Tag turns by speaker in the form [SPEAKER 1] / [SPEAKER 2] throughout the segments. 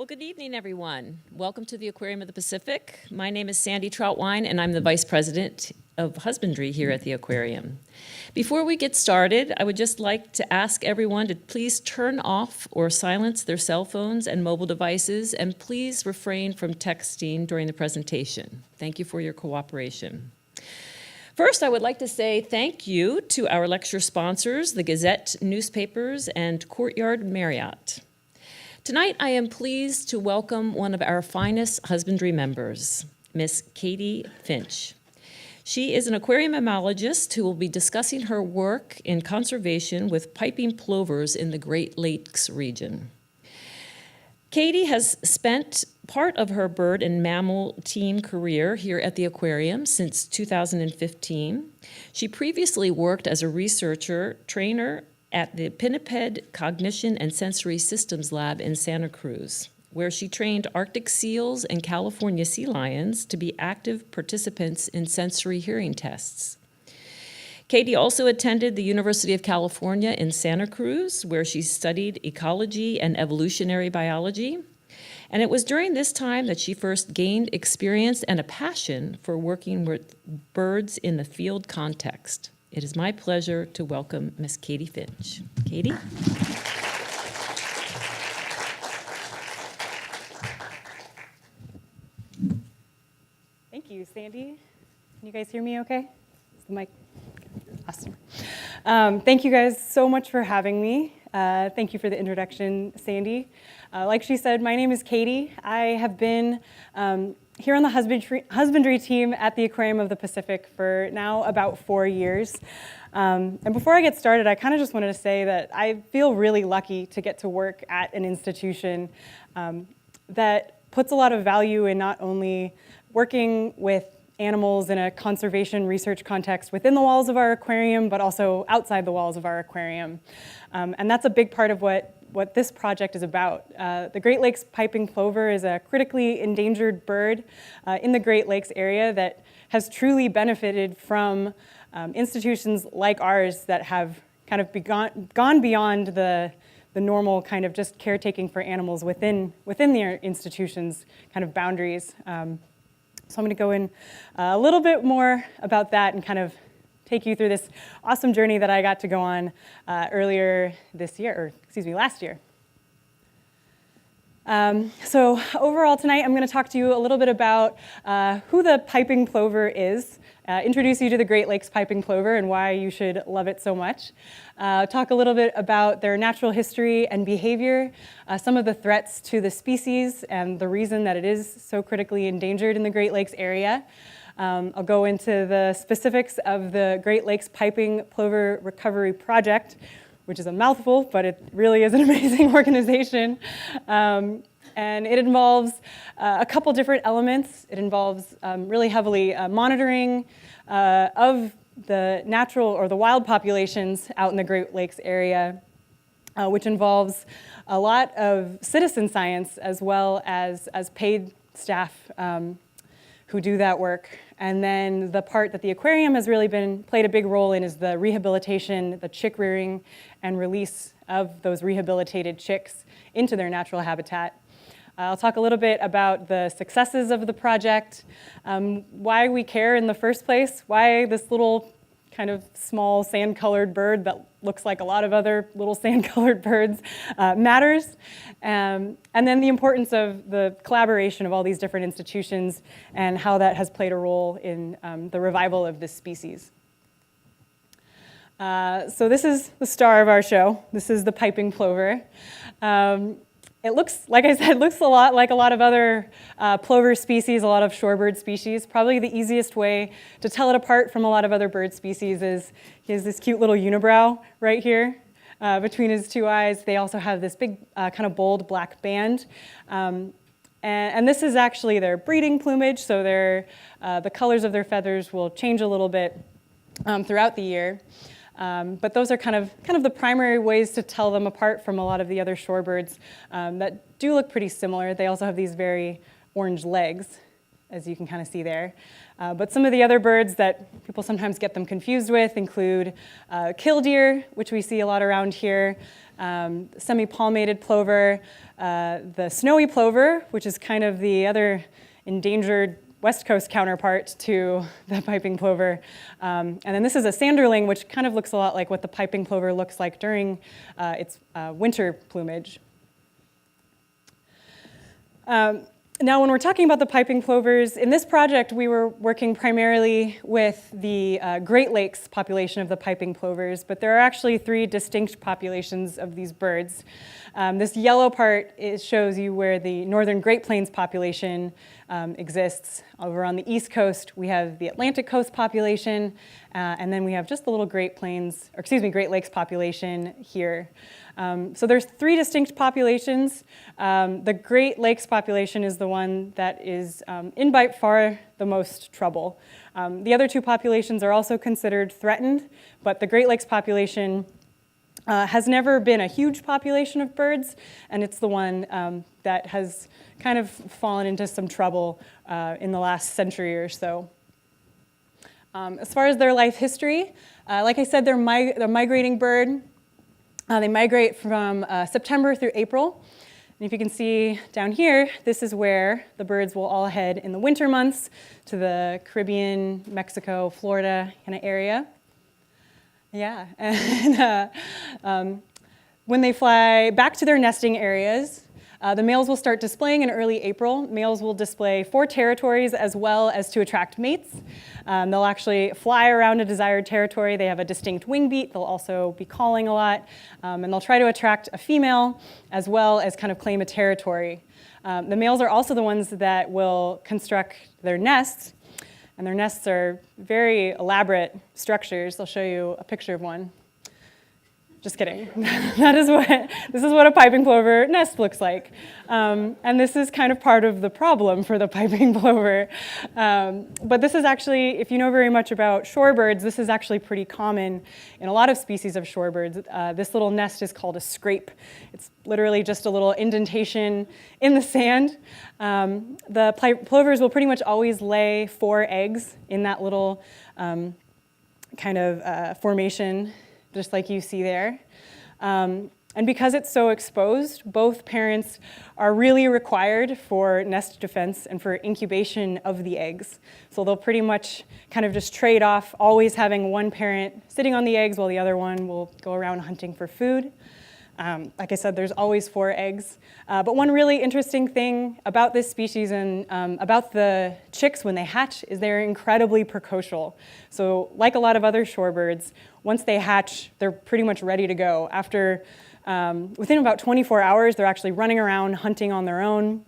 [SPEAKER 1] Well, good evening, everyone. Welcome to the Aquarium of the Pacific. My name is Sandy Troutwine, and I'm the Vice President of Husbandry here at the Aquarium. Before we get started, I would just like to ask everyone to please turn off or silence their cell phones and mobile devices, and please refrain from texting during the presentation. Thank you for your cooperation. First, I would like to say thank you to our lecture sponsors, the Gazette newspapers and Courtyard Marriott. Tonight, I am pleased to welcome one of our finest husbandry members, Miss Katie Finch. She is an aquarium mammalogist who will be discussing her work in conservation with piping plovers in the Great Lakes region. Katie has spent part of her bird and mammal team career here at the aquarium since 2015. She previously worked as a researcher, trainer at the Pinniped Cognition and Sensory Systems Lab in Santa Cruz, where she trained Arctic seals and California sea lions to be active participants in sensory hearing tests. Katie also attended the University of California in Santa Cruz, where she studied ecology and evolutionary biology. And it was during this time that she first gained experience and a passion for working with birds in the field context. It is my pleasure to welcome Miss Katie Finch. Katie?
[SPEAKER 2] Thank you, Sandy. Can you guys hear me okay? Is the mic? Awesome. Thank you guys so much for having me. Thank you for the introduction, Sandy. Like she said, my name is Katie. I have been here on the husbandry team at the Aquarium of the Pacific for now about 4 years. And before I get started, I kind of just wanted to say that I feel really lucky to get to work at an institution that puts a lot of value in not only working with animals in a conservation research context within the walls of our aquarium, but also outside the walls of our aquarium. And that's a big part of what this project is about. The Great Lakes piping plover is a critically endangered bird in the Great Lakes area that has truly benefited from institutions like ours that have kind of gone beyond the normal kind of just caretaking for animals within their institutions' kind of boundaries. So I'm going to go in a little bit more about that and kind of take you through this awesome journey that I got to go on earlier this year, or excuse me, last year. So overall tonight, I'm going to talk to you a little bit about who the piping plover is, introduce you to the Great Lakes piping plover and why you should love it so much, talk a little bit about their natural history and behavior, some of the threats to the species and the reason that it is so critically endangered in the Great Lakes area. I'll go into the specifics of the Great Lakes Piping Plover Recovery Project, which is a mouthful, but it really is an amazing organization. And it involves a couple different elements. It involves really heavily monitoring of the natural or the wild populations out in the Great Lakes area, which involves a lot of citizen science as well as paid staff who do that work. And then the part that the aquarium has really played a big role in is the rehabilitation, the chick rearing, and release of those rehabilitated chicks into their natural habitat. I'll talk a little bit about the successes of the project, why we care in the first place, why this little kind of small sand-colored bird that looks like a lot of other little sand-colored birds matters, and then the importance of the collaboration of all these different institutions and how that has played a role in the revival of this species. So this is the star of our show. This is the piping plover. It looks, like I said, looks a lot like a lot of other plover species, a lot of shorebird species. Probably the easiest way to tell it apart from a lot of other bird species is he has this cute little unibrow right here between his two eyes. They also have this big kind of bold black band. And this is actually their breeding plumage, so the colors of their feathers will change a little bit throughout the year. But those are kind of the primary ways to tell them apart from a lot of the other shorebirds that do look pretty similar. They also have these very orange legs. as you can kind of see there. But some of the other birds that people sometimes get them confused with include killdeer, which we see a lot around here, semi-palmated plover, the snowy plover, which is kind of the other endangered West Coast counterpart to the piping plover. And then this is a sanderling, which kind of looks a lot like what the piping plover looks like during its winter plumage. Now, when we're talking about the piping plovers, in this project, we were working primarily with the Great Lakes population of the piping plovers, but there are actually 3 distinct populations of these birds. This yellow part shows you where the northern Great Plains population exists. Over on the East Coast, we have the Atlantic Coast population, and then we have just the little Great Lakes population here. So there's 3 distinct populations. The Great Lakes population is the one that is in by far the most trouble. The other 2 populations are also considered threatened, but the Great Lakes population has never been a huge population of birds, and it's the one that has kind of fallen into some trouble in the last century or so. As far as their life history, like I said, they're a migrating bird. They migrate from September through April. And if you can see down here, this is where the birds will all head in the winter months to the Caribbean, Mexico, Florida kind of area. Yeah, and when they fly back to their nesting areas, the males will start displaying in early April. Males will display 4 territories as well as to attract mates. They'll actually fly around a desired territory. They have a distinct wing beat. They'll also be calling a lot. And they'll try to attract a female as well as kind of claim a territory. The males are also the ones that will construct their nests. And their nests are very elaborate structures. I'll show you a picture of one. Just kidding. This is what a piping plover nest looks like. And this is kind of part of the problem for the piping plover. But this is actually, if you know very much about shorebirds, this is actually pretty common in a lot of species of shorebirds. This little nest is called a scrape. It's literally just a little indentation in the sand. The plovers will pretty much always lay 4 eggs in that little kind of formation, just like you see there. And because it's so exposed, both parents are really required for nest defense and for incubation of the eggs. So they'll pretty much kind of just trade off always having one parent sitting on the eggs while the other one will go around hunting for food. Like I said, there's always 4 eggs. But one really interesting thing about this species and about the chicks when they hatch is they're incredibly precocial. So like a lot of other shorebirds, once they hatch, they're pretty much ready to go. Within about 24 hours, they're actually running around hunting on their own.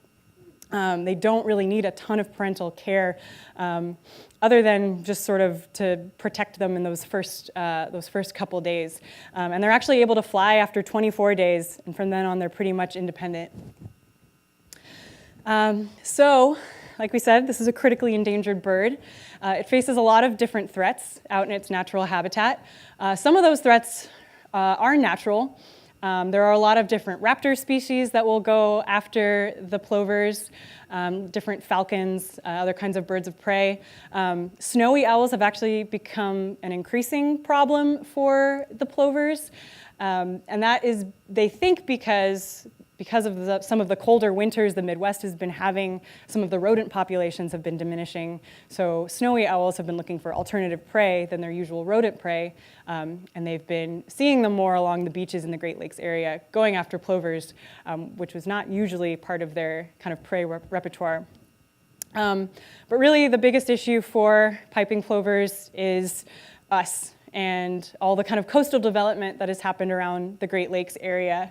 [SPEAKER 2] They don't really need a ton of parental care other than just sort of to protect them in those first couple days. And they're actually able to fly after 24 days, and from then on, they're pretty much independent. So, like we said, this is a critically endangered bird. It faces a lot of different threats out in its natural habitat. Some of those threats are natural. There are a lot of different raptor species that will go after the plovers, different falcons, other kinds of birds of prey. Snowy owls have actually become an increasing problem for the plovers. And that is, they think, because of some of the colder winters the Midwest has been having, some of the rodent populations have been diminishing. So snowy owls have been looking for alternative prey than their usual rodent prey. And they've been seeing them more along the beaches in the Great Lakes area, going after plovers, which was not usually part of their kind of prey repertoire. But really the biggest issue for piping plovers is us and all the kind of coastal development that has happened around the Great Lakes area.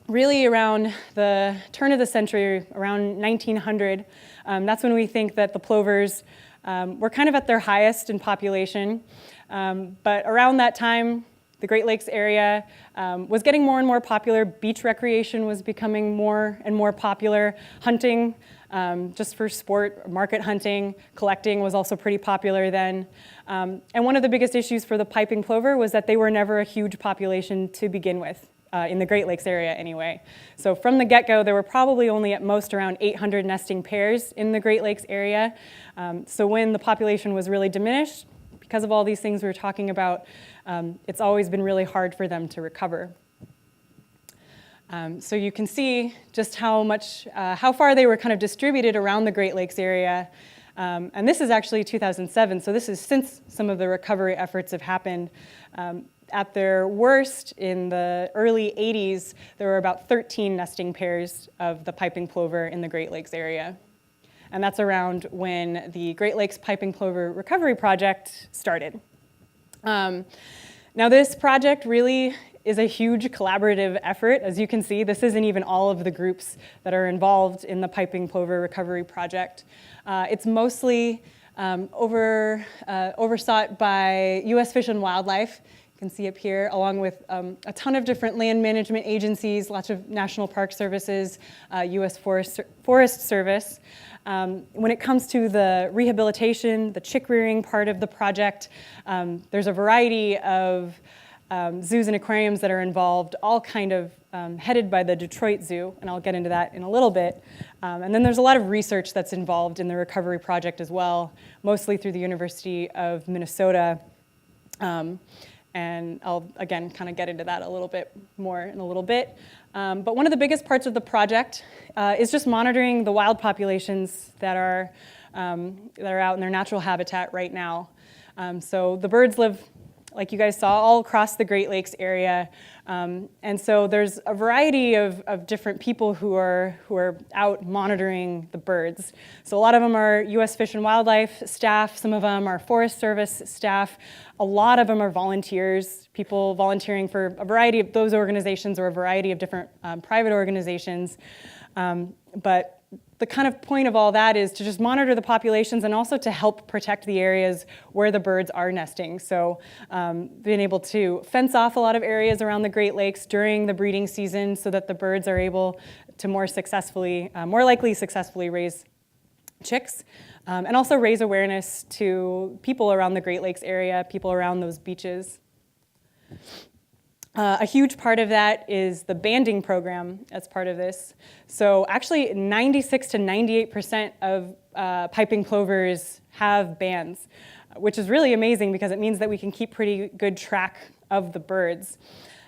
[SPEAKER 2] Really around the turn of the century, around 1900, that's when we think that the plovers were kind of at their highest in population. But around that time, the Great Lakes area was getting more and more popular. Beach recreation was becoming more and more popular. Hunting, just for sport, market hunting, collecting was also pretty popular then. And one of the biggest issues for the piping plover was that they were never a huge population to begin with. in the Great Lakes area anyway. So from the get-go, there were probably only at most around 800 nesting pairs in the Great Lakes area. So when the population was really diminished, because of all these things we were talking about, it's always been really hard for them to recover. So you can see just how far they were kind of distributed around the Great Lakes area. And this is actually 2007, so this is since some of the recovery efforts have happened. At their worst, in the early 80s, there were about 13 nesting pairs of the piping plover in the Great Lakes area. And that's around when the Great Lakes Piping Plover Recovery Project started. Now this project really is a huge collaborative effort. As you can see, this isn't even all of the groups that are involved in the Piping Plover Recovery Project. It's mostly oversought by U.S. Fish and Wildlife. You can see up here, along with a ton of different land management agencies, lots of National Park Services, U.S. Forest Service. When it comes to the rehabilitation, the chick rearing part of the project, there's a variety of zoos and aquariums that are involved, all kind of headed by the Detroit Zoo, and I'll get into that in a little bit. And then there's a lot of research that's involved in the recovery project as well, mostly through the University of Minnesota. And I'll, again, kind of get into that a little bit more in a little bit. But one of the biggest parts of the project is just monitoring the wild populations that are out in their natural habitat right now. So the birds live, like you guys saw, all across the Great Lakes area. And so there's a variety of different people who are out monitoring the birds. So a lot of them are U.S. Fish and Wildlife staff, some of them are Forest Service staff, a lot of them are volunteers, people volunteering for a variety of those organizations or a variety of different private organizations. But the kind of point of all that is to just monitor the populations and also to help protect the areas where the birds are nesting. So being able to fence off a lot of areas around the Great Lakes during the breeding season so that the birds are able to more likely successfully raise chicks, and also raise awareness to people around the Great Lakes area, people around those beaches. A huge part of that is the banding program as part of this. So actually 96 to 98% of piping plovers have bands, which is really amazing because it means that we can keep pretty good track of the birds.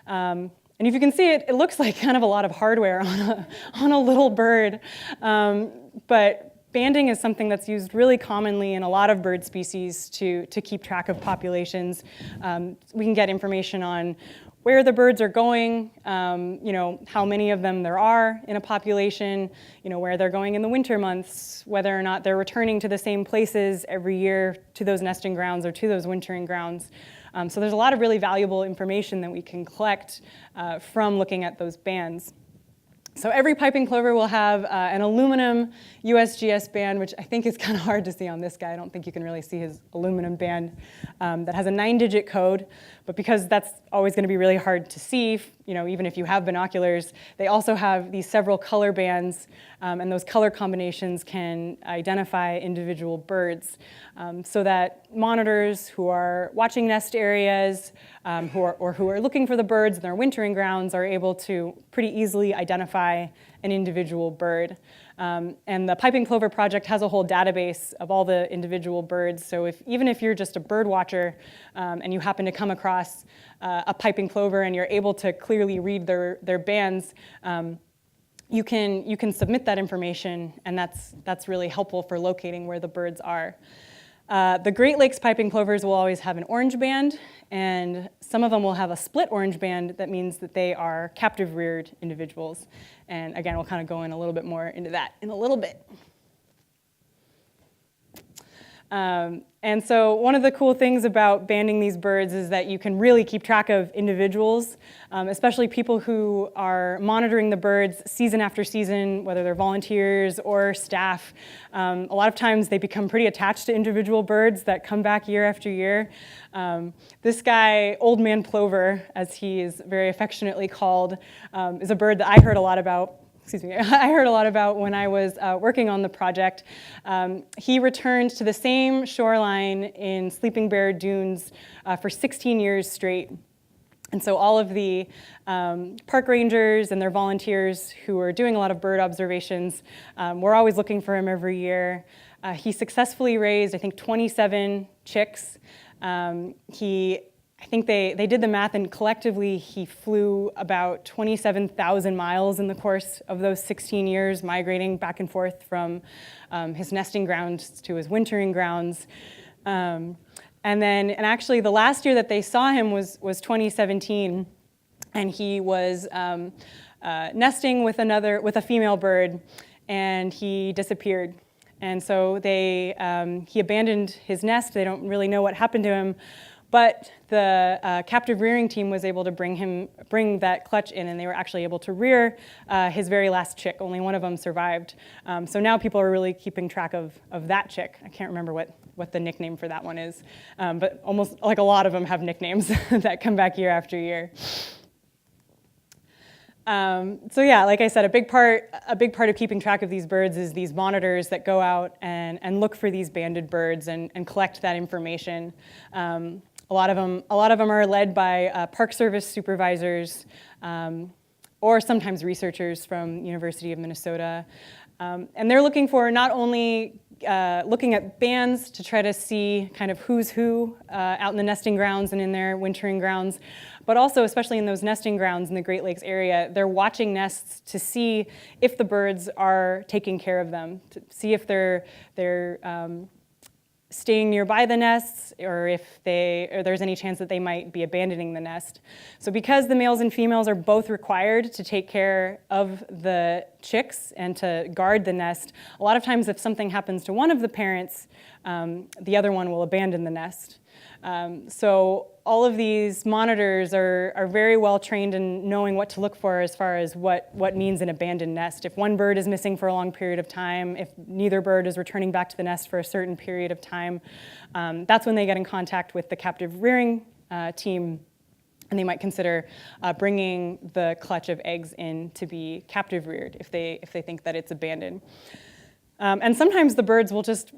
[SPEAKER 2] And if you can see it, it looks like kind of a lot of hardware on a little bird. But banding is something that's used really commonly in a lot of bird species to keep track of populations. We can get information on where the birds are going, how many of them there are in a population, where they're going in the winter months, whether or not they're returning to the same places every year to those nesting grounds or to those wintering grounds. So there's a lot of really valuable information that we can collect from looking at those bands. So every piping plover will have an aluminum USGS band, which I think is kind of hard to see on this guy. I don't think you can really see his aluminum band that has a 9-digit code. But because that's always going to be really hard to see, even if you have binoculars, they also have these several color bands, and those color combinations can identify individual birds, so that monitors who are watching nest areas who are looking for the birds in their wintering grounds are able to pretty easily identify an individual bird. And the Piping Plover Project has a whole database of all the individual birds. So even if you're just a bird watcher and you happen to come across a piping plover and you're able to clearly read their bands, you can submit that information, and that's really helpful for locating where the birds are. The Great Lakes piping plovers will always have an orange band, and some of them will have a split orange band. That means that they are captive reared individuals. And again, we'll kind of go in a little bit more into that in a little bit. And so one of the cool things about banding these birds is that you can really keep track of individuals, especially people who are monitoring the birds season after season, whether they're volunteers or staff. A lot of times they become pretty attached to individual birds that come back year after year. This guy, Old Man Plover, as he is very affectionately called, is a bird that I heard a lot about. I heard a lot about when I was working on the project. He returned to the same shoreline in Sleeping Bear Dunes for 16 years straight. And so all of the park rangers and their volunteers who were doing a lot of bird observations were always looking for him every year. He successfully raised, I think, 27 chicks. I think they did the math, and collectively he flew about 27,000 miles in the course of those 16 years, migrating back and forth from his nesting grounds to his wintering grounds. And actually the last year that they saw him was 2017, and he was nesting with a female bird, and he disappeared. And so he abandoned his nest. They don't really know what happened to him, but the captive rearing team was able to bring that clutch in, and they were actually able to rear his very last chick. Only one of them survived. So now people are really keeping track of that chick. I can't remember what the nickname for that one is, but almost like a lot of them have nicknames that come back year after year. So yeah, like I said, a big part of keeping track of these birds is these monitors that go out and look for these banded birds and collect that information. A lot of them are led by Park Service supervisors or sometimes researchers from University of Minnesota. And they're looking for not only looking at bands to try to see kind of who's who out in the nesting grounds and in their wintering grounds, but also, especially in those nesting grounds in the Great Lakes area, they're watching nests to see if the birds are taking care of them, to see if they're staying nearby the nests, or if there's any chance that they might be abandoning the nest. So because the males and females are both required to take care of the chicks and to guard the nest, a lot of times if something happens to one of the parents, the other one will abandon the nest. So all of these monitors are very well trained in knowing what to look for as far as what means an abandoned nest. If one bird is missing for a long period of time, if neither bird is returning back to the nest for a certain period of time, that's when they get in contact with the captive rearing team, and they might consider bringing the clutch of eggs in to be captive reared if they think that it's abandoned. And sometimes the birds will just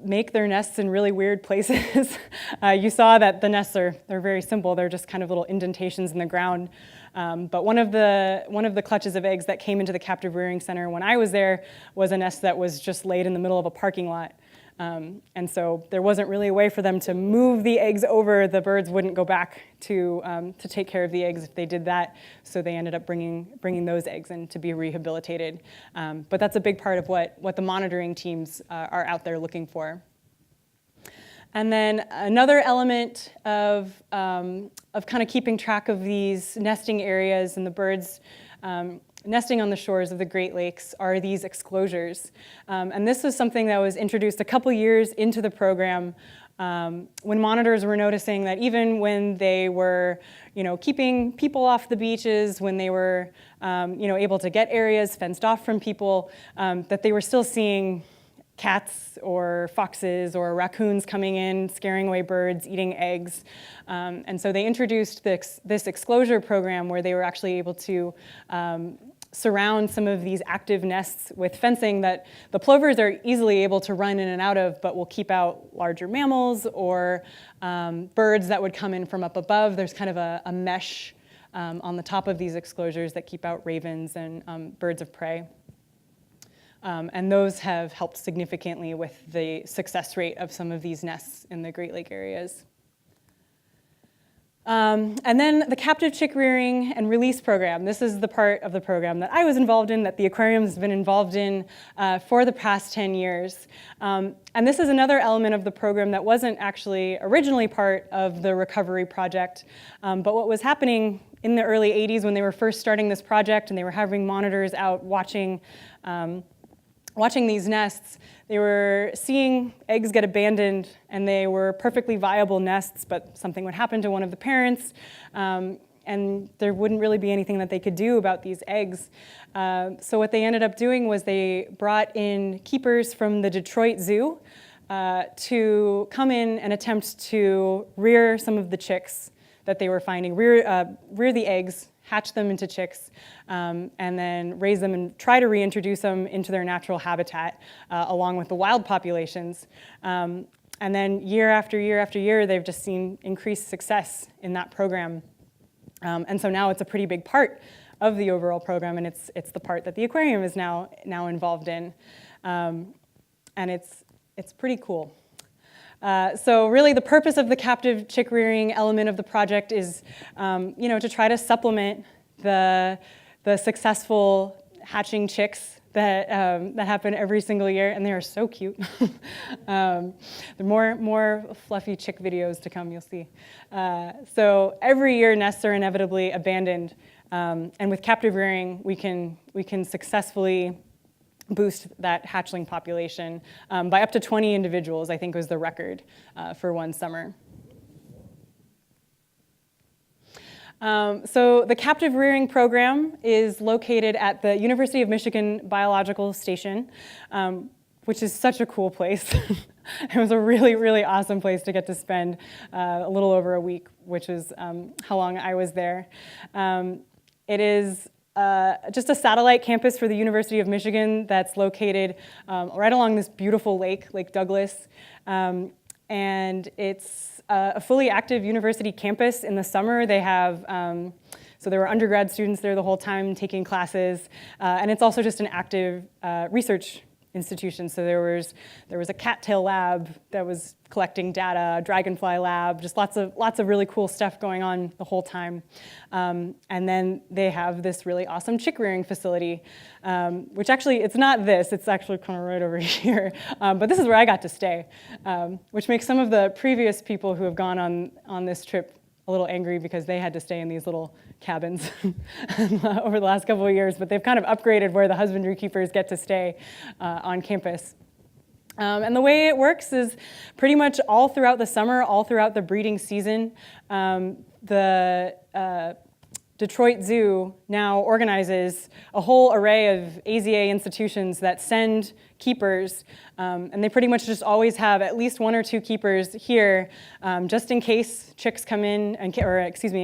[SPEAKER 2] make their nests in really weird places. You saw that the nests they're very simple. They're just kind of little indentations in the ground. But one of the clutches of eggs that came into the captive rearing center when I was there was a nest that was just laid in the middle of a parking lot. And so there wasn't really a way for them to move the eggs over. The birds wouldn't go back to take care of the eggs if they did that. So they ended up bringing those eggs in to be rehabilitated. But that's a big part of what the monitoring teams are out there looking for. And then another element of kind of keeping track of these nesting areas and the birds nesting on the shores of the Great Lakes are these exclosures. And this was something that was introduced a couple years into the program when monitors were noticing that even when they were keeping people off the beaches, when they were able to get areas fenced off from people, that they were still seeing cats or foxes or raccoons coming in, scaring away birds, eating eggs. And so they introduced this exclosure program where they were actually able to surround some of these active nests with fencing that the plovers are easily able to run in and out of, but will keep out larger mammals or birds that would come in from up above. There's kind of a mesh on the top of these exclosures that keep out ravens and birds of prey. And those have helped significantly with the success rate of some of these nests in the Great Lake areas. And then the captive chick rearing and release program. This is the part of the program that I was involved in, that the aquarium has been involved in for the past 10 years. And this is another element of the program that wasn't actually originally part of the recovery project. But what was happening in the early 80s when they were first starting this project and they were having monitors out watching these nests, they were seeing eggs get abandoned, and they were perfectly viable nests, but something would happen to one of the parents, and there wouldn't really be anything that they could do about these eggs. So what they ended up doing was they brought in keepers from the Detroit Zoo to come in and attempt to rear some of the chicks that they were finding, rear the eggs, hatch them into chicks, and then raise them and try to reintroduce them into their natural habitat along with the wild populations. And then year after year after year, they've just seen increased success in that program. And so now it's a pretty big part of the overall program, and it's the part that the aquarium is now involved in. And it's pretty cool. So really the purpose of the captive chick rearing element of the project is to try to supplement the successful hatching chicks that happen every single year, and they are so cute. There are more fluffy chick videos to come, you'll see. So every year nests are inevitably abandoned, and with captive rearing we can successfully boost that hatchling population by up to 20 individuals, I think was the record for one summer. So the captive rearing program is located at the University of Michigan Biological Station, which is such a cool place. It was a really, really awesome place to get to spend a little over a week, which is how long I was there. It is just a satellite campus for the University of Michigan that's located right along this beautiful lake, Lake Douglas. And it's a fully active university campus. In the summer, they have, so there were undergrad students there the whole time taking classes. And it's also just an active research institution. So there was a cattail lab that was collecting data, a dragonfly lab, just lots of really cool stuff going on the whole time. And then they have this really awesome chick rearing facility, which actually, it's not this, it's actually kind of right over here. But this is where I got to stay, which makes some of the previous people who have gone on this trip a little angry because they had to stay in these little cabins over the last couple of years, but they've kind of upgraded where the husbandry keepers get to stay on campus. And the way it works is pretty much all throughout the summer, all throughout the breeding season, the Detroit Zoo now organizes a whole array of AZA institutions that send keepers, and they pretty much just always have at least one or two keepers here, just in case chicks come in, in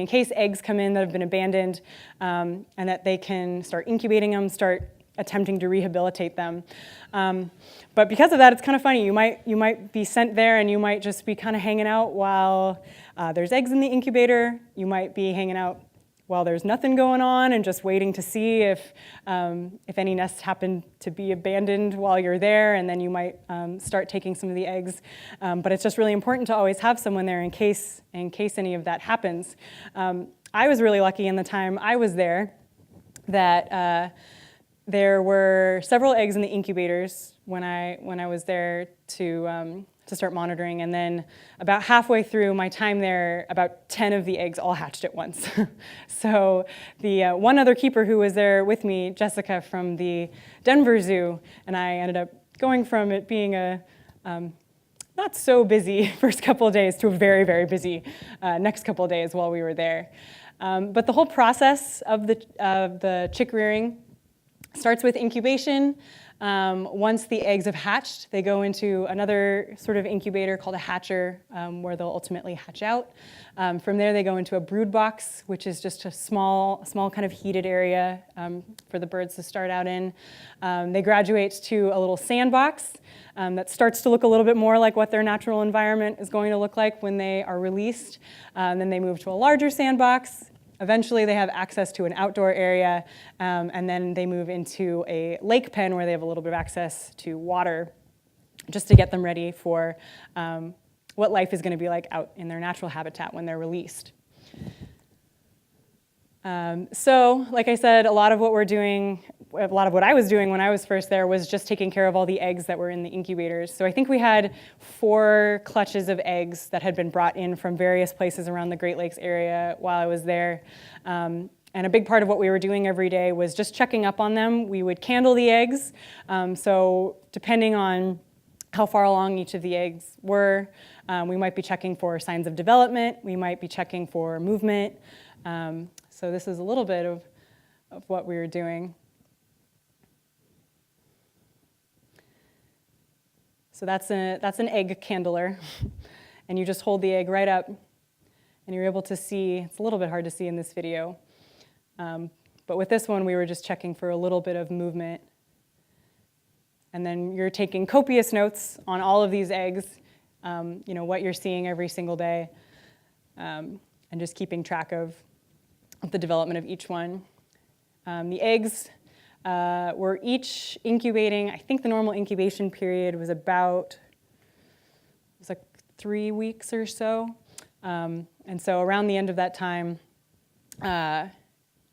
[SPEAKER 2] case eggs come in that have been abandoned, and that they can start incubating them, start attempting to rehabilitate them. But because of that, it's kind of funny. You might be sent there and you might just be kind of hanging out while there's eggs in the incubator. You might be hanging out while there's nothing going on and just waiting to see if any nests happen to be abandoned while you're there, and then you might start taking some of the eggs. But it's just really important to always have someone there in case any of that happens. I was really lucky in the time I was there that there were several eggs in the incubators when I was there to start monitoring, and then about halfway through my time there, about 10 of the eggs all hatched at once. So the one other keeper who was there with me, Jessica from the Denver Zoo, and I ended up going from it being a not so busy first couple of days to a very, very busy next couple of days while we were there. But the whole process of the chick rearing starts with incubation. Once the eggs have hatched, they go into another sort of incubator called a hatcher, where they'll ultimately hatch out. From there, they go into a brood box, which is just a small kind of heated area for the birds to start out in. They graduate to a little sandbox that starts to look a little bit more like what their natural environment is going to look like when they are released. Then they move to a larger sandbox. Eventually, they have access to an outdoor area, and then they move into a lake pen where they have a little bit of access to water, just to get them ready for what life is going to be like out in their natural habitat when they're released. So, like I said, a lot of what I was doing when I was first there was just taking care of all the eggs that were in the incubators. So I think we had 4 clutches of eggs that had been brought in from various places around the Great Lakes area while I was there. And a big part of what we were doing every day was just checking up on them. We would candle the eggs. So depending on how far along each of the eggs were, we might be checking for signs of development. We might be checking for movement. So this is a little bit of what we were doing. So that's an egg candler, and you just hold the egg right up, and you're able to see. It's a little bit hard to see in this video, but with this one, we were just checking for a little bit of movement, and then you're taking copious notes on all of these eggs, what you're seeing every single day, and just keeping track of the development of each one. The eggs were each incubating. I think the normal incubation period was like 3 weeks or so. And so around the end of that time,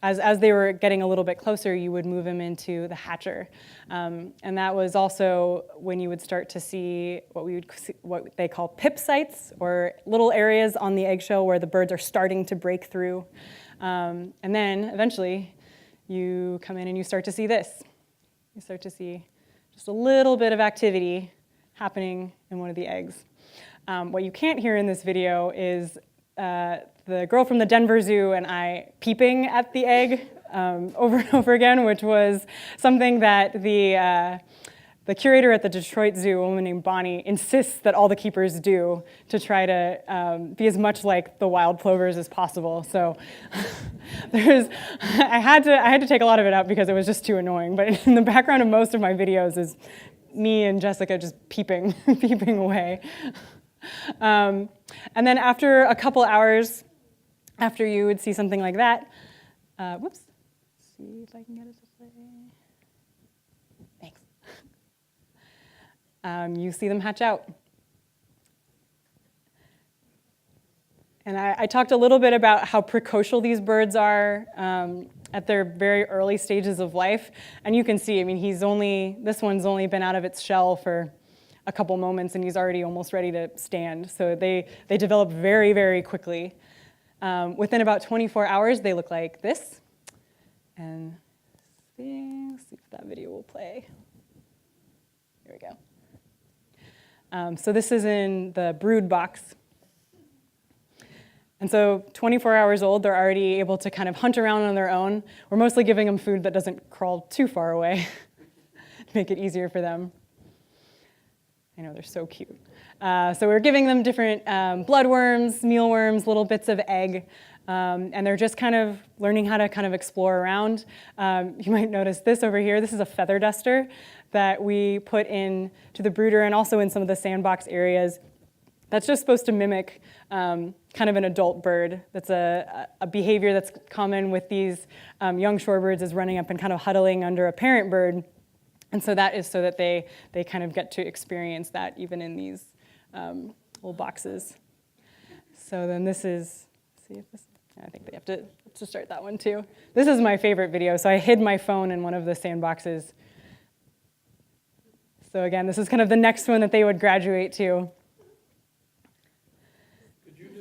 [SPEAKER 2] as they were getting a little bit closer, you would move them into the hatcher. And that was also when you would start to see what they call pip sites, or little areas on the eggshell where the birds are starting to break through. And then eventually you come in and you start to see this. You start to see just a little bit of activity happening in one of the eggs. What you can't hear in this video is the girl from the Denver Zoo and I peeping at the egg over and over again, which was something that the curator at the Detroit Zoo, a woman named Bonnie, insists that all the keepers do to try to be as much like the wild plovers as possible. So I had to take a lot of it out because it was just too annoying. But in the background of most of my videos is me and Jessica just peeping away. And then after a couple hours, after you would see something like that, whoops, see if I can get it to play. Thanks. You see them hatch out. And I talked a little bit about how precocial these birds are at their very early stages of life. And you can see, I mean, this one's only been out of its shell for a couple moments and he's already almost ready to stand. So they develop very, very quickly. Within about 24 hours, they look like this. And let's see if that video will play. Here we go. So this is in the brood box. And so 24 hours old, they're already able to kind of hunt around on their own. We're mostly giving them food that doesn't crawl too far away to make it easier for them. I know, they're so cute. So we're giving them different bloodworms, mealworms, little bits of egg, and they're just kind of learning how to kind of explore around. You might notice this over here. This is a feather duster that we put in to the brooder and also in some of the sandbox areas. That's just supposed to mimic kind of an adult bird. That's a behavior that's common with these young shorebirds, is running up and kind of huddling under a parent bird. And so that is so that they kind of get to experience that even in these little boxes. So then this is, I think they have to start that one too. This is my favorite video. So I hid my phone in one of the sandboxes. So again, this is kind of the next one that they would graduate to.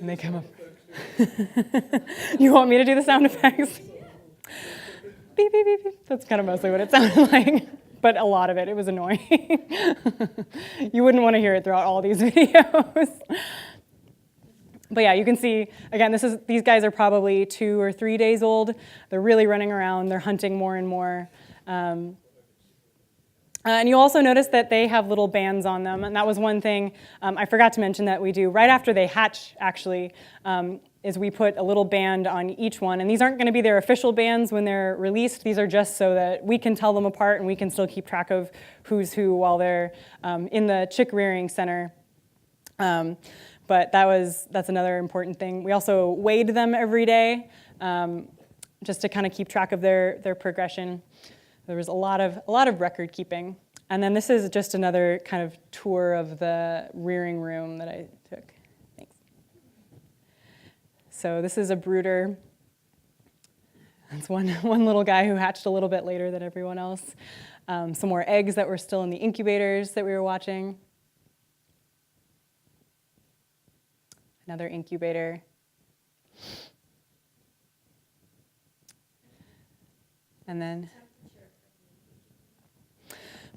[SPEAKER 2] And they come up. You want me to do the sound effects? Beep, beep, beep, beep. That's kind of mostly what it sounded like. But a lot of it was annoying. You wouldn't want to hear it throughout all these videos. But yeah, you can see, again, these guys are probably 2 or 3 days old. They're really running around. They're hunting more and more. And you also notice that they have little bands on them. And that was one thing I forgot to mention that we do right after they hatch, actually, is we put a little band on each one. And these aren't going to be their official bands when they're released. These are just so that we can tell them apart and we can still keep track of who's who while they're in the chick rearing center. But that's another important thing. We also weighed them every day just to kind of keep track of their progression. There was a lot of record keeping. And then this is just another kind of tour of the rearing room that I took. Thanks. So this is a brooder. That's one little guy who hatched a little bit later than everyone else. Some more eggs that were still in the incubators that we were watching. Another incubator. And then,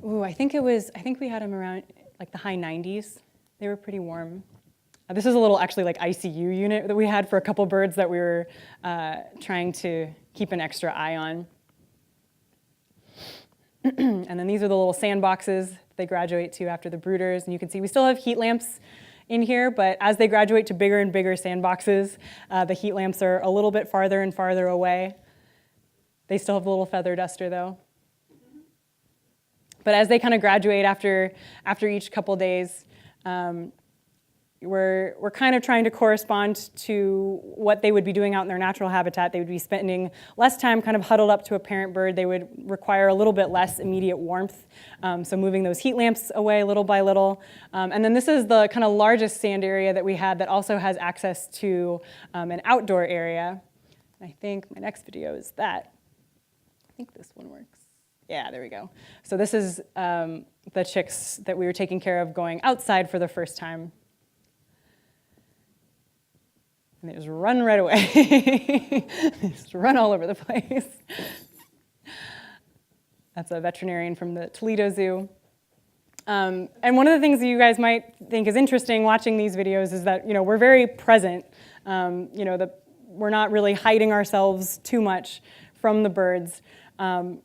[SPEAKER 2] I think we had them around like the high 90s. They were pretty warm. This is a little actually like ICU unit that we had for a couple birds that we were trying to keep an extra eye on. And then these are the little sandboxes they graduate to after the brooders. And you can see we still have heat lamps in here, but as they graduate to bigger and bigger sandboxes, the heat lamps are a little bit farther and farther away. They still have a little feather duster though. But as they kind of graduate after each couple days, we're kind of trying to correspond to what they would be doing out in their natural habitat. They would be spending less time kind of huddled up to a parent bird. They would require a little bit less immediate warmth, so moving those heat lamps away little by little. And then this is the kind of largest sand area that we had that also has access to an outdoor area. I think my next video is that. I think this one works. Yeah, there we go. So this is the chicks that we were taking care of going outside for the first time. And they just run right away. They just run all over the place. That's a veterinarian from the Toledo Zoo. And one of the things that you guys might think is interesting watching these videos is that, we're very present. We're not really hiding ourselves too much from the birds. And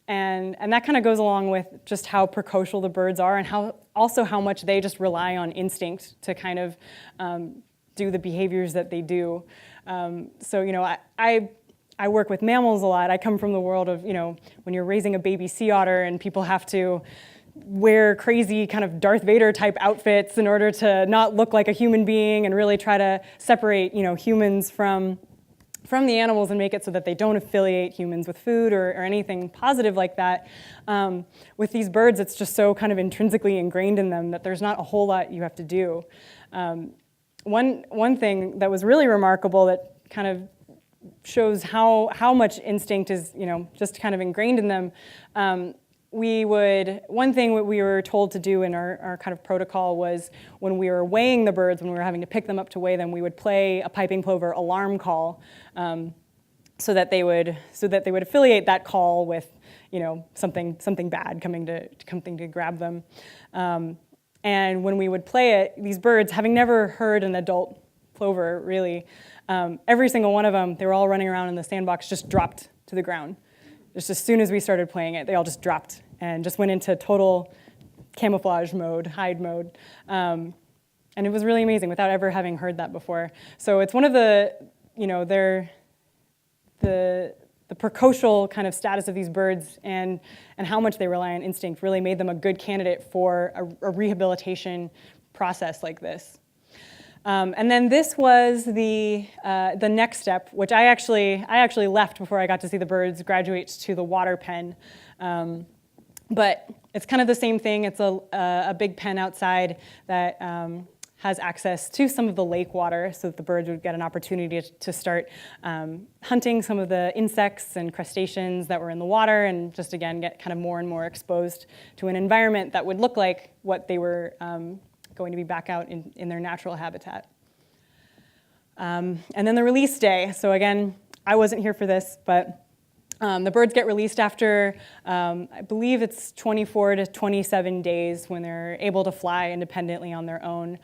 [SPEAKER 2] that kind of goes along with just how precocial the birds are and how much they just rely on instinct to kind of do the behaviors that they do. I work with mammals a lot. I come from the world of, when you're raising a baby sea otter and people have to wear crazy kind of Darth Vader type outfits in order to not look like a human being and really try to separate, humans from the animals and make it so that they don't affiliate humans with food or anything positive like that. With these birds, it's just so kind of intrinsically ingrained in them that there's not a whole lot you have to do. One thing that was really remarkable that kind of shows how much instinct is, just kind of ingrained in them. One thing we were told to do in our kind of protocol was when we were weighing the birds, when we were having to pick them up to weigh them, we would play a piping plover alarm call so that they would affiliate that call with, something bad coming to grab them. And when we would play it, these birds, having never heard an adult plover really, every single one of them, they were all running around in the sandbox, just dropped to the ground. Just as soon as we started playing it, they all just dropped and just went into total camouflage mode, hide mode. And it was really amazing without ever having heard that before. So it's one of the, the precocial kind of status of these birds and how much they rely on instinct really made them a good candidate for a rehabilitation process like this. And then this was the next step, which I actually left before I got to see the birds graduate to the water pen. But it's kind of the same thing. It's a big pen outside that has access to some of the lake water so that the birds would get an opportunity to start hunting some of the insects and crustaceans that were in the water and just, again, get kind of more and more exposed to an environment that would look like what they were going to be back out in their natural habitat. And then the release day. So again, I wasn't here for this, but the birds get released after, I believe it's 24 to 27 days when they're able to fly independently on their own.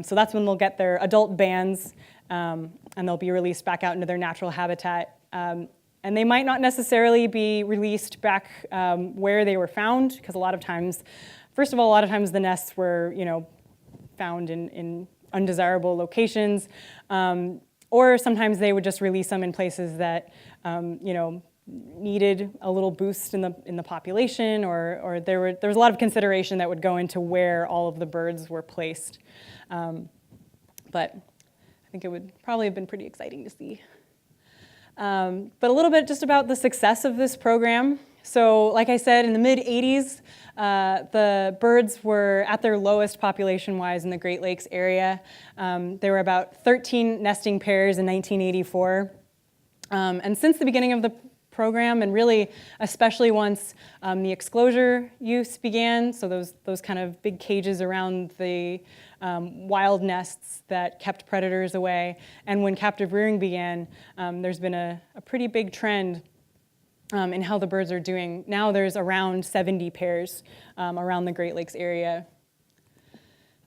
[SPEAKER 2] So that's when they'll get their adult bands and they'll be released back out into their natural habitat. And they might not necessarily be released back where they were found, because a lot of times the nests were, found in undesirable locations, or sometimes they would just release them in places that, needed a little boost in the population, or there was a lot of consideration that would go into where all of the birds were placed. But I think it would probably have been pretty exciting to see. But a little bit just about the success of this program. So like I said, in the mid-'80s, the birds were at their lowest population-wise in the Great Lakes area. There were about 13 nesting pairs in 1984. And since the beginning of the program, and really especially once the exclosure use began, so those kind of big cages around the wild nests that kept predators away, and when captive rearing began, there's been a pretty big trend in how the birds are doing. Now there's around 70 pairs around the Great Lakes area.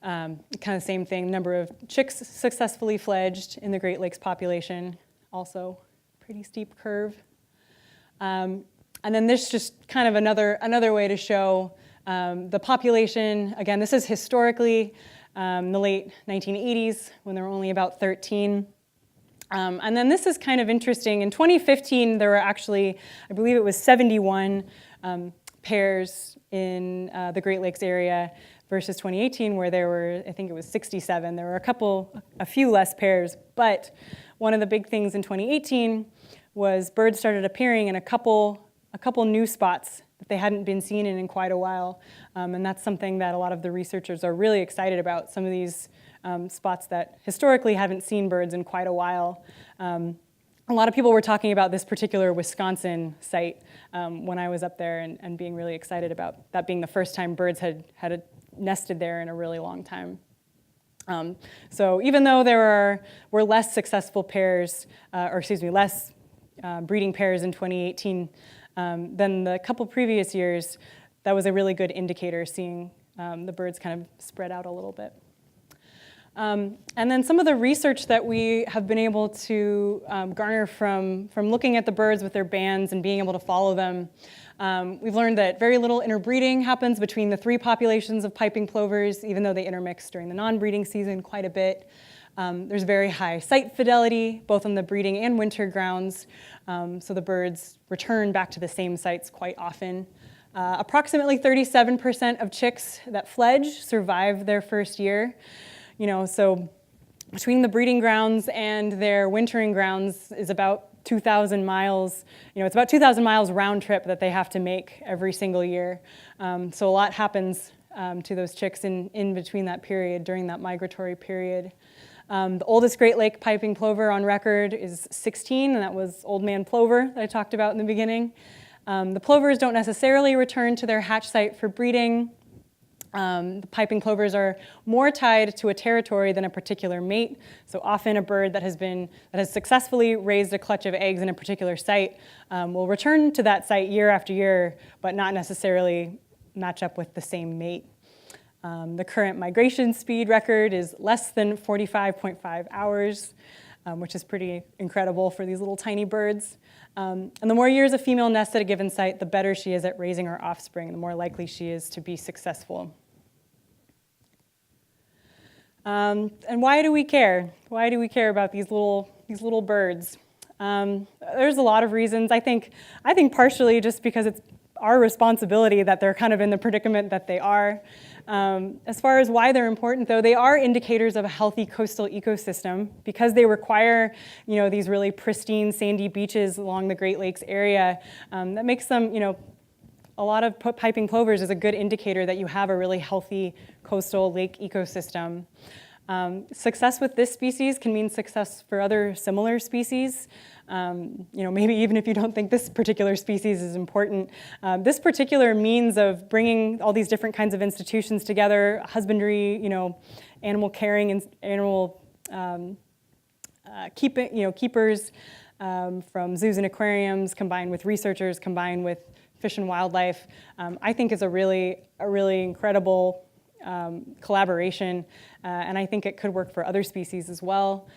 [SPEAKER 2] Kind of same thing, number of chicks successfully fledged in the Great Lakes population, also pretty steep curve. And then this just kind of another way to show the population. Again, this is historically the late 1980s when there were only about 13. And then this is kind of interesting. In 2015, there were actually, I believe it was 71 pairs in the Great Lakes area versus 2018, where there were, I think it was 67. There were a few less pairs, but one of the big things in 2018 was birds started appearing in a couple new spots that they hadn't been seen in quite a while, and that's something that a lot of the researchers are really excited about, some of these spots that historically haven't seen birds in quite a while. A lot of people were talking about this particular Wisconsin site when I was up there and being really excited about that being the first time birds had nested there in a really long time. So even though there were less successful pairs, less breeding pairs in 2018 than the couple previous years, that was a really good indicator, seeing the birds kind of spread out a little bit. And then some of the research that we have been able to garner from looking at the birds with their bands and being able to follow them, we've learned that very little interbreeding happens between the three populations of piping plovers, even though they intermix during the non-breeding season quite a bit. There's very high site fidelity, both on the breeding and winter grounds, so the birds return back to the same sites quite often. Approximately 37% of chicks that fledge survive their first year. So between the breeding grounds and their wintering grounds is about 2,000 miles. It's about 2,000 miles round trip that they have to make every single year. So a lot happens to those chicks in between that period, during that migratory period. The oldest Great Lake piping plover on record is 16, and that was Old Man Plover that I talked about in the beginning. The plovers don't necessarily return to their hatch site for breeding. The piping plovers are more tied to a territory than a particular mate. So often a bird that has successfully raised a clutch of eggs in a particular site will return to that site year after year, but not necessarily match up with the same mate. The current migration speed record is less than 45.5 hours, which is pretty incredible for these little tiny birds. And the more years a female nests at a given site, the better she is at raising her offspring, the more likely she is to be successful. And why do we care? Why do we care about these little birds? There's a lot of reasons. I think partially just because it's our responsibility that they're kind of in the predicament that they are. As far as why they're important, though, they are indicators of a healthy coastal ecosystem because they require, these really pristine sandy beaches along the Great Lakes area. That makes them, a lot of piping plovers is a good indicator that you have a really healthy coastal lake ecosystem. Success with this species can mean success for other similar species. Maybe even if you don't think this particular species is important, this particular means of bringing all these different kinds of institutions together, husbandry, animal caring and animal keepers from zoos and aquariums, combined with researchers, combined with fish and wildlife, I think is a really incredible collaboration, and I think it could work for other species as well.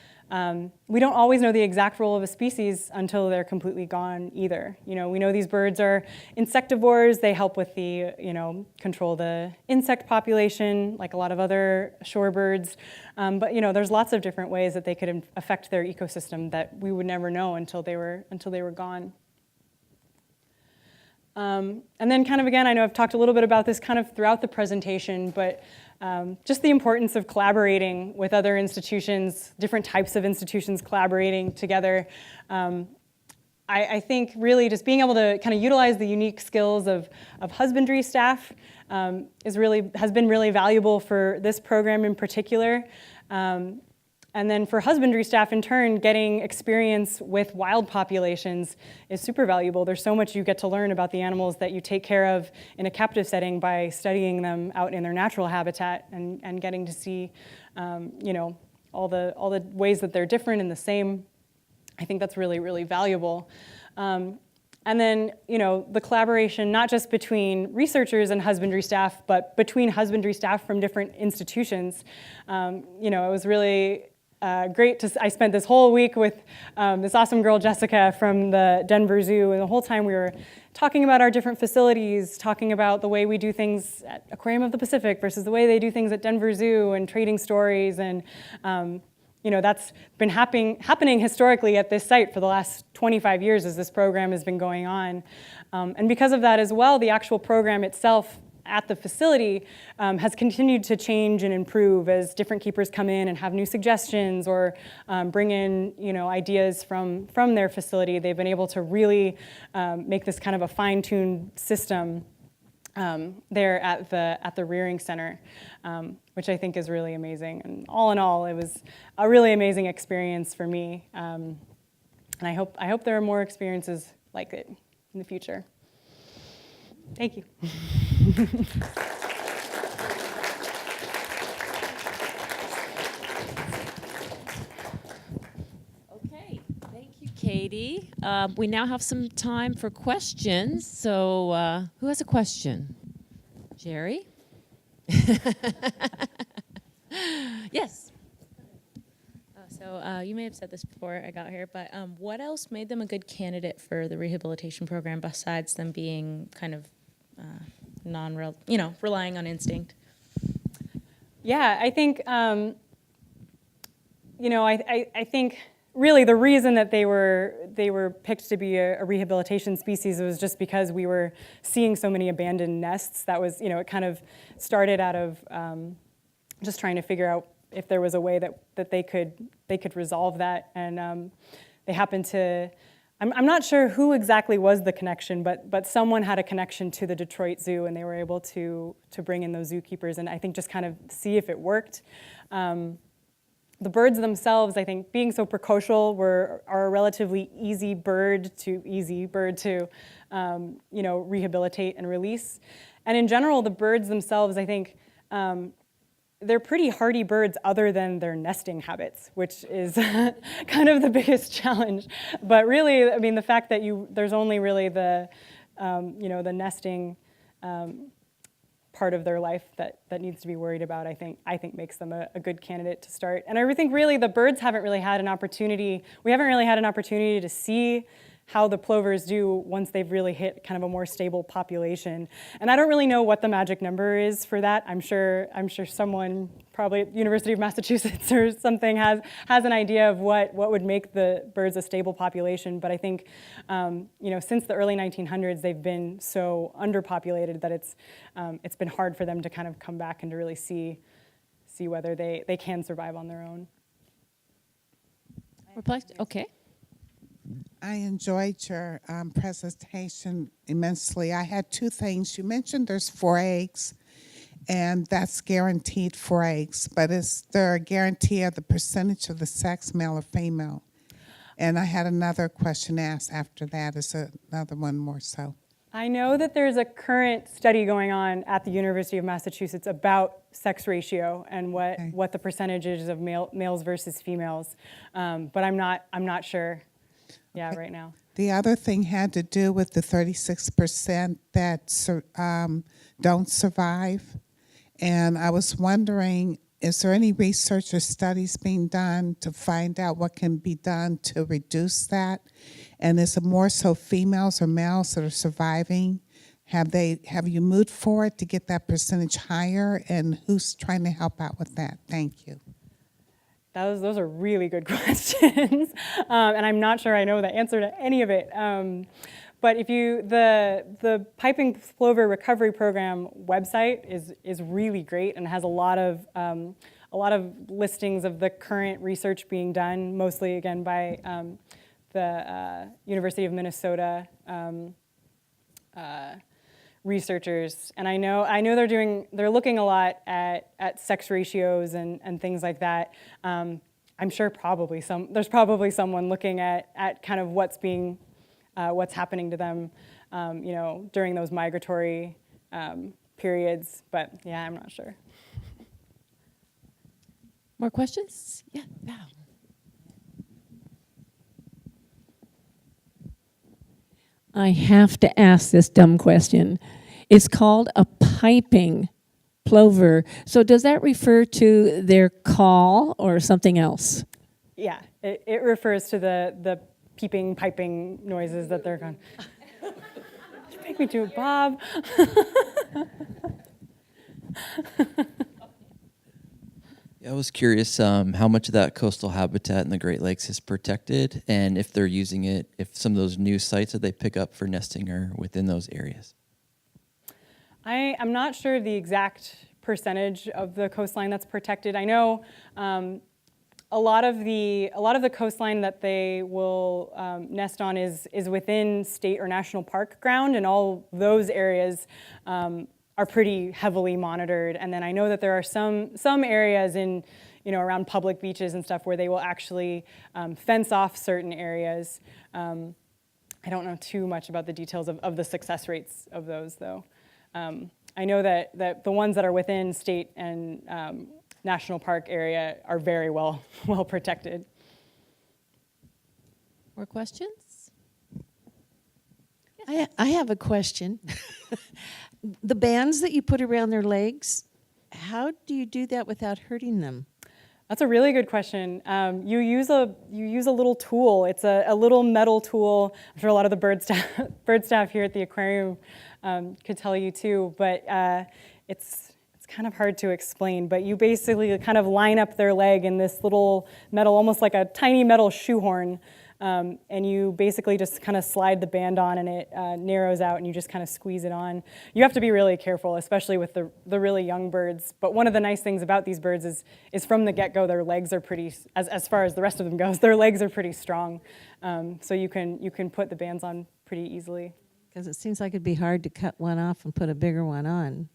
[SPEAKER 2] We don't always know the exact role of a species until they're completely gone either. We know these birds are insectivores. They help with the, control the insect population, like a lot of other shorebirds. But there's lots of different ways that they could affect their ecosystem that we would never know until they were gone. And then kind of again, I know I've talked a little bit about this kind of throughout the presentation, but just the importance of collaborating with other institutions, different types of institutions collaborating together. I think really just being able to kind of utilize the unique skills of husbandry staff has been really valuable for this program in particular. And then for husbandry staff, in turn, getting experience with wild populations is super valuable. There's so much you get to learn about the animals that you take care of in a captive setting by studying them out in their natural habitat and getting to see, all the ways that they're different and the same. I think that's really, really valuable. And then, the collaboration, not just between researchers and husbandry staff, but between husbandry staff from different institutions. It was really great I spent this whole week with this awesome girl, Jessica, from the Denver Zoo, and the whole time we were talking about our different facilities, talking about the way we do things at Aquarium of the Pacific versus the way they do things at Denver Zoo, and trading stories, and that's been happening historically at this site for the last 25 years as this program has been going on. And because of that as well, the actual program itself at the facility has continued to change and improve as different keepers come in and have new suggestions or bring in ideas from their facility. They've been able to really make this kind of a fine-tuned system there at the rearing center, which I think is really amazing. And all in all, it was a really amazing experience for me. And I hope there are more experiences like it in the future. Thank you.
[SPEAKER 1] Okay, thank you, Katie. We now have some time for questions. So who has a question? Jerry? Yes.
[SPEAKER 3] So you may have said this before I got here, but what else made them a good candidate for the rehabilitation program besides them being kind of relying on instinct?
[SPEAKER 2] Yeah, I think, I think really the reason that they were picked to be a rehabilitation species was just because we were seeing so many abandoned nests. That was, it kind of started out of just trying to figure out if there was a way that they could resolve that, and they happened to. I'm not sure who exactly was the connection, but someone had a connection to the Detroit Zoo, and they were able to bring in those zookeepers, and I think just kind of see if it worked. The birds themselves, I think, being so precocial, are a relatively easy bird to rehabilitate and release. And in general, the birds themselves, I think, they're pretty hardy birds other than their nesting habits, which is kind of the biggest challenge. But really, I mean, the fact that there's only really the nesting part of their life that needs to be worried about, I think makes them a good candidate to start. And I think really the birds haven't really had an opportunity, we haven't really had an opportunity to see how the plovers do once they've really hit kind of a more stable population. And I don't really know what the magic number is for that. I'm sure someone, probably at the University of Massachusetts or something, has an idea of what would make the birds a stable population. But I think, since the early 1900s, they've been so underpopulated that it's been hard for them to kind of come back and to really see whether they can survive on their own.
[SPEAKER 1] Okay.
[SPEAKER 4] I enjoyed your presentation immensely. I had two things. You mentioned there's 4 eggs, and that's guaranteed 4 eggs, but is there a guarantee of the percentage of the sex, male or female? And I had another question asked after that. Is another one more so?
[SPEAKER 2] I know that there's a current study going on at the University of Massachusetts about sex ratio and what the percentages of males versus females, but I'm not sure. Yeah, right now.
[SPEAKER 4] The other thing had to do with the 36% that don't survive. And I was wondering, is there any research or studies being done to find out what can be done to reduce that? And is it more so females or males that are surviving? Have you moved forward to get that percentage higher? And who's trying to help out with that? Thank you.
[SPEAKER 2] Those are really good questions, and I'm not sure I know the answer to any of it. But if the Piping Plover Recovery Program website is really great and has a lot of listings of the current research being done, mostly again by the University of Minnesota researchers, and I know they're looking a lot at sex ratios and things like that. I'm sure there's probably someone looking at kind of what's happening to them, during those migratory periods. But yeah, I'm not sure.
[SPEAKER 1] More questions? Yeah, Val.
[SPEAKER 5] I have to ask this dumb question. It's called a piping plover. So does that refer to their call or something else?
[SPEAKER 2] Yeah, it refers to the piping noises that they're going. You make me do it, Bob.
[SPEAKER 6] was curious how much of that coastal habitat in the Great Lakes is protected, and if they're using it, if some of those new sites that they pick up for nesting are within those areas.
[SPEAKER 2] I'm not sure the exact percentage of the coastline that's protected. I know a lot of the coastline that they will nest on is within state or national park ground, and all those areas are pretty heavily monitored. And then I know that there are some areas in, around public beaches and stuff where they will actually fence off certain areas. I don't know too much about the details of the success rates of those, though. I know that the ones that are within state and national park area are very well protected.
[SPEAKER 1] More questions?
[SPEAKER 7] I have a question. The bands that you put around their legs, how do you do that without hurting them?
[SPEAKER 2] That's a really good question. You use a little tool. It's a little metal tool. I'm sure a lot of the bird staff here at the aquarium could tell you too, but it's kind of hard to explain. But you basically kind of line up their leg in this little metal, almost like a tiny metal shoehorn, and you basically just kind of slide the band on, and it narrows out, and you just kind of squeeze it on. You have to be really careful, especially with the really young birds. But one of the nice things about these birds is from the get-go, their legs are pretty, as far as the rest of them goes, their legs are pretty strong. So you can put the bands on pretty easily.
[SPEAKER 7] Because it seems like it'd be hard to cut one off and put a bigger one on.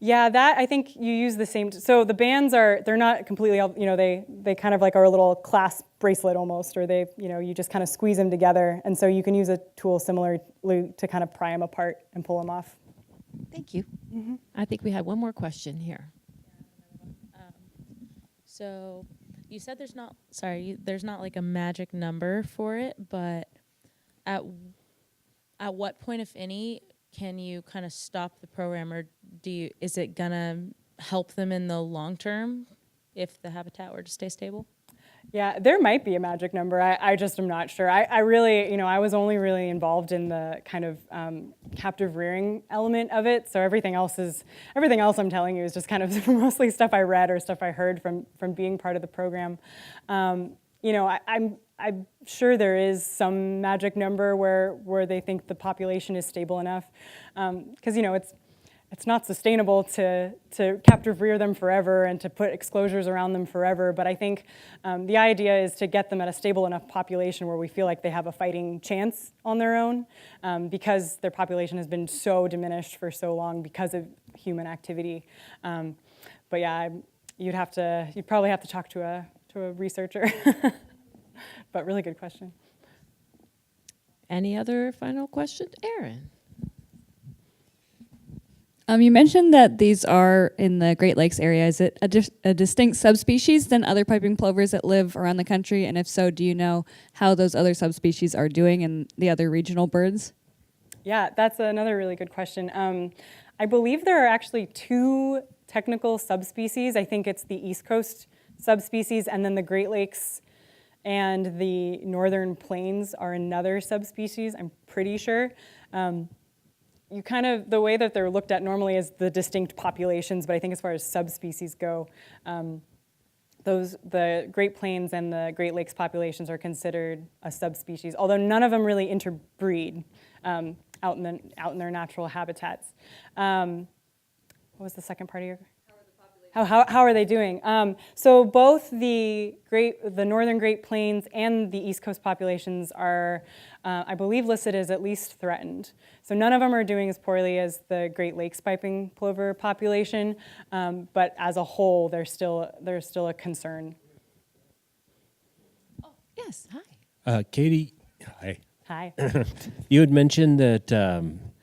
[SPEAKER 2] Yeah, that I think you use the same. So the bands they're not completely, they kind of like are a little clasp bracelet almost, or they, you just kind of squeeze them together. And so you can use a tool similar to kind of pry them apart and pull them off.
[SPEAKER 7] Thank you.
[SPEAKER 2] Mm-hmm.
[SPEAKER 1] I think we had one more question here.
[SPEAKER 3] So you said there's not like a magic number for it, but at what point, if any, can you kind of stop the program, or is it gonna help them in the long term if the habitat were to stay stable?
[SPEAKER 2] Yeah, there might be a magic number. I just am not sure. I really, I was only really involved in the kind of captive rearing element of it. So everything else I'm telling you is just kind of mostly stuff I read or stuff I heard from being part of the program. I'm sure there is some magic number where they think the population is stable enough, because it's not sustainable to captive rear them forever and to put exclosures around them forever. But I think the idea is to get them at a stable enough population where we feel like they have a fighting chance on their own, because their population has been so diminished for so long because of human activity. But yeah, you'd probably have to talk to a researcher. But really good question.
[SPEAKER 1] Any other final questions? Erin?
[SPEAKER 8] You mentioned that these are in the Great Lakes area. Is it a distinct subspecies than other piping plovers that live around the country? And if so, do you know how those other subspecies are doing and the other regional birds?
[SPEAKER 2] Yeah, that's another really good question. I believe there are actually two technical subspecies. I think it's the East Coast subspecies, and then the Great Lakes and the Northern Plains are another subspecies, I'm pretty sure. The way that they're looked at normally is the distinct populations, but I think as far as subspecies go, the Great Plains and the Great Lakes populations are considered a subspecies, although none of them really interbreed out in their natural habitats. What was the second part of your? How are they doing? So both the Northern Great Plains and the East Coast populations are, I believe, listed as at least threatened. So none of them are doing as poorly as the Great Lakes piping plover population, but as a whole, they're still a concern.
[SPEAKER 1] Oh, yes. Hi.
[SPEAKER 9] Katie, hi.
[SPEAKER 2] Hi.
[SPEAKER 9] You had mentioned that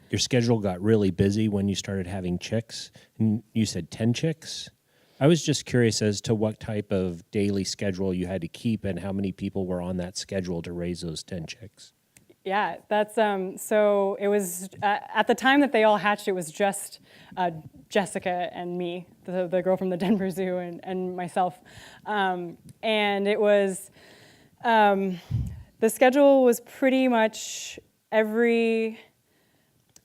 [SPEAKER 9] your schedule got really busy when you started having chicks, and you said 10 chicks. I was just curious as to what type of daily schedule you had to keep and how many people were on that schedule to raise those 10 chicks.
[SPEAKER 2] Yeah, that's so it was at the time that they all hatched, it was just Jessica and me, the girl from the Denver Zoo, and myself, and it was the schedule was pretty much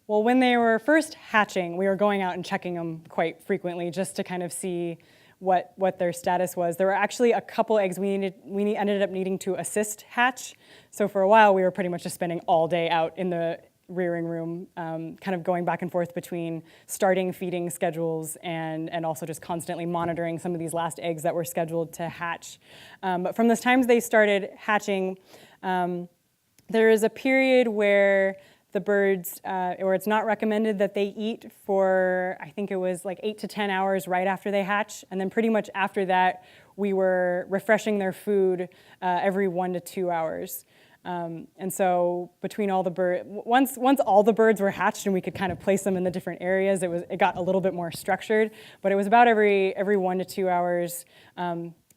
[SPEAKER 2] when they were first hatching, we were going out and checking them quite frequently just to kind of see what their status was. There were actually a couple eggs we ended up needing to assist hatch. So for a while, we were pretty much just spending all day out in the rearing room, kind of going back and forth between starting feeding schedules and also just constantly monitoring some of these last eggs that were scheduled to hatch. But from the times they started hatching, there is a period where the birds, or it's not recommended that they eat for, I think it was like 8 to 10 hours right after they hatch. And then pretty much after that, we were refreshing their food every 1 to 2 hours. And so between all the birds, once all the birds were hatched and we could kind of place them in the different areas, it got a little bit more structured. But it was about every 1 to 2 hours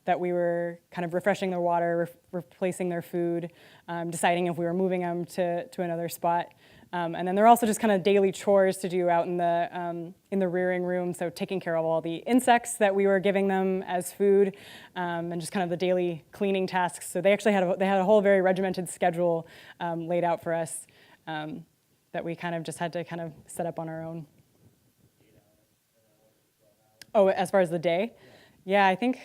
[SPEAKER 2] that we were kind of refreshing their water, replacing their food, deciding if we were moving them to another spot. And then there are also just kind of daily chores to do out in the rearing room, so taking care of all the insects that we were giving them as food, and just kind of the daily cleaning tasks. So they actually had a whole very regimented schedule laid out for us that we kind of just had to kind of set up on our own. Oh, as far as the day, yeah, I think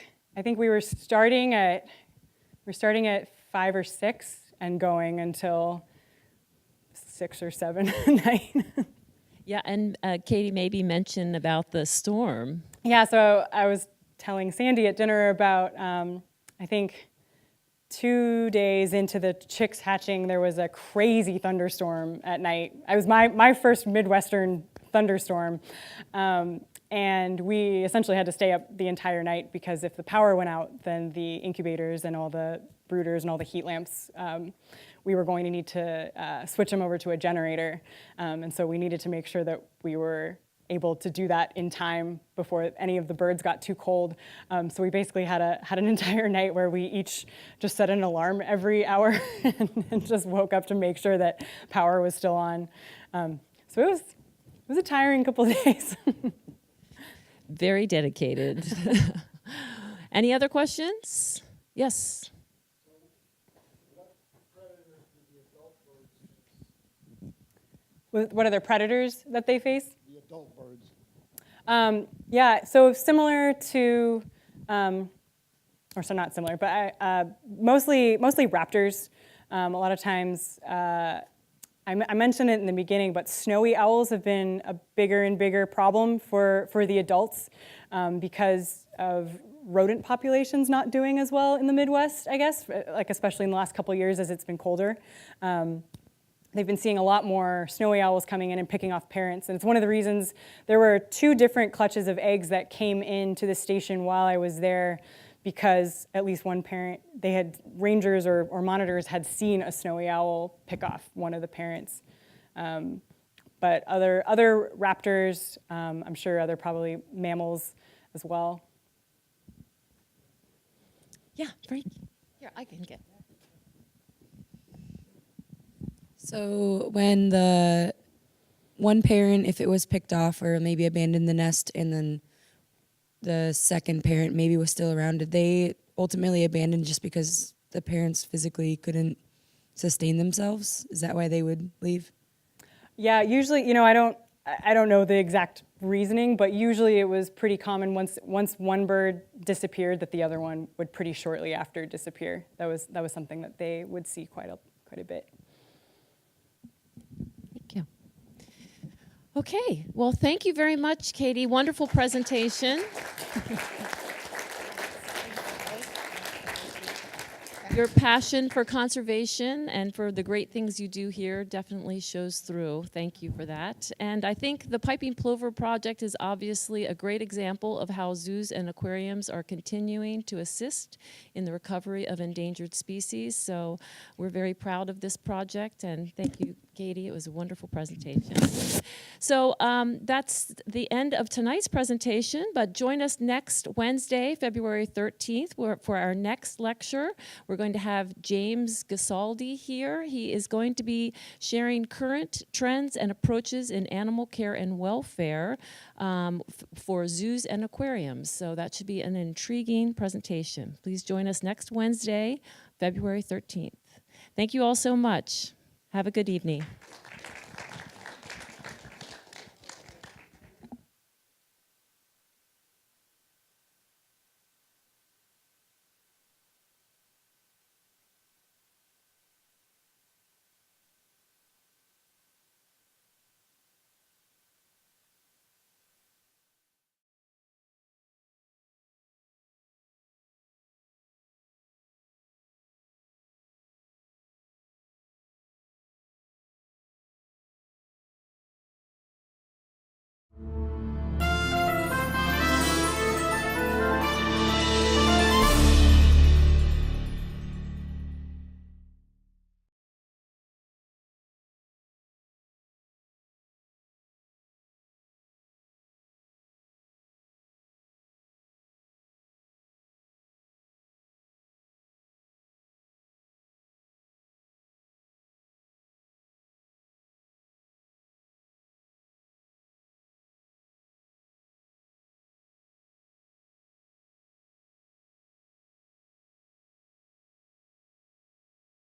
[SPEAKER 2] we were starting at 5 or 6 and going until 6 or 7 at night.
[SPEAKER 1] Yeah, and Katie maybe mentioned about the storm.
[SPEAKER 2] Yeah, so I was telling Sandy at dinner about, I think 2 days into the chicks hatching, there was a crazy thunderstorm at night. It was my first Midwestern thunderstorm. And we essentially had to stay up the entire night because if the power went out, then the incubators and all the brooders and all the heat lamps, we were going to need to switch them over to a generator. And so we needed to make sure that we were able to do that in time before any of the birds got too cold. So we basically had an entire night where we each just set an alarm every hour and just woke up to make sure that power was still on. So it was a tiring couple of days.
[SPEAKER 1] Very dedicated. Any other questions? Yes.
[SPEAKER 2] What other predators that they face?
[SPEAKER 10] The adult birds.
[SPEAKER 2] Yeah, so similar to, or so not similar, but mostly raptors. A lot of times, I mentioned it in the beginning, but snowy owls have been a bigger and bigger problem for the adults because of rodent populations not doing as well in the Midwest, I guess, like especially in the last couple of years as it's been colder. They've been seeing a lot more snowy owls coming in and picking off parents. And it's one of the reasons there were 2 different clutches of eggs that came into the station while I was there because at least one parent, they had rangers or monitors had seen a snowy owl pick off one of the parents. But other raptors, I'm sure other probably mammals as well.
[SPEAKER 1] Yeah, Frank. Here, I can get.
[SPEAKER 11] So when the one parent, if it was picked off or maybe abandoned the nest, and then the second parent maybe was still around, did they ultimately abandon just because the parents physically couldn't sustain themselves? Is that why they would leave?
[SPEAKER 2] Yeah, usually, I don't know the exact reasoning, but usually it was pretty common once one bird disappeared that the other one would pretty shortly after disappear. That was something that they would see quite a bit.
[SPEAKER 1] Thank you. Okay, well, thank you very much, Katie. Wonderful presentation. Your passion for conservation and for the great things you do here definitely shows through. Thank you for that. And I think the Piping Plover Project is obviously a great example of how zoos and aquariums are continuing to assist in the recovery of endangered species. So we're very proud of this project, and thank you, Katie. It was a wonderful presentation. So that's the end of tonight's presentation, but join us next Wednesday, February 13th, for our next lecture. We're going to have James Gasaldi here. He is going to be sharing current trends and approaches in animal care and welfare for zoos and aquariums. So that should be an intriguing presentation. Please join us next Wednesday, February 13th. Thank you all so much. Have a good evening.